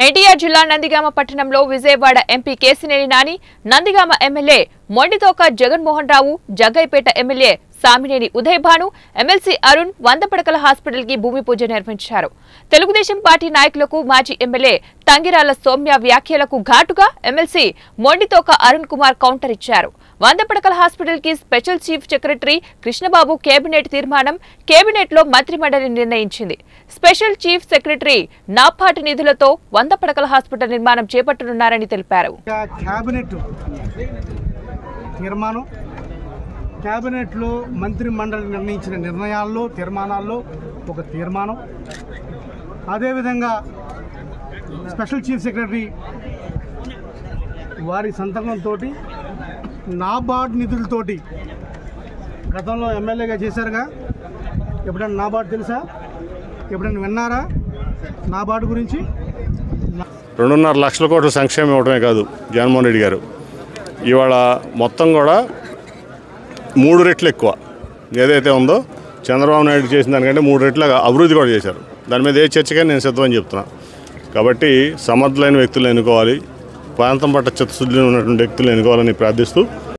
ఎన్టీఆర్ జిల్లా నందిగామ పట్టణంలో Vijayawada MP Kesineni Nani, Nandigama MLA Mondithoka Jaganmohan Rao, Jaggayyapeta MLA Samineni Uday Bhanu, MLC Arun వందపడకల హాస్పిటల్ కి భూమి పూజ నిర్వహించారు. తెలుగుదేశం పార్టీ నాయకులకు మాజీ ఎమ్మెల్యే తంగిరాల సౌమ్య వ్యాఖ్యలకు ఘాటుగా ఎమ్మెల్సీ మొండితోక అరుణ్ కుమార్ కౌంటర్ ఇచ్చారు. వందపడకల హాస్పిటల్ కి special chief secretary Krishnababu cabinet తీర్మానం కేబినెట్ లో మంత్రిమండలి నిర్ణయించింది. స్పెషల్ చీఫ్ సెక్రటరీ నాపాటి నిధులతో వందపడకల హాస్పిటల్ నిర్మాణం చేపట్టనున్నారని తెలిపారు. కేబినెట్లో మంత్రి మండలి నిర్ణయించిన నిర్ణయాల్లో తీర్మానాల్లో ఒక తీర్మానం, అదేవిధంగా స్పెషల్ చీఫ్ సెక్రటరీ వారి సంతకంతో నాబార్డ్ నిధులతోటి గతంలో ఎమ్మెల్యేగా చేశారుగా. ఎప్పుడైనా నాబార్డ్ తెలుసా? ఎప్పుడైనా విన్నారా నాబార్డ్ గురించి? 2.5 లక్షల కోట్ల సంక్షేమం ఇవ్వడమే కాదు జగన్మోహన్ రెడ్డి గారు ఇవాళ మొత్తం కూడా 3 రెట్లు ఎక్కువ ఏదైతే ఉందో చంద్రబాబు నాయుడు చేసిన దానికంటే 3 రెట్ల అభివృద్ధి కూడా చేశారు. దాని మీద ఏ చర్చగా నేను సిద్ధమని చెప్తున్నా. కాబట్టి సమర్థులైన వ్యక్తులను ఎన్నుకోవాలి, ప్రాంతం పట్ల చిత్తశుద్ధి ఉన్నటువంటి వ్యక్తులను ఎన్నుకోవాలని ప్రార్థిస్తూ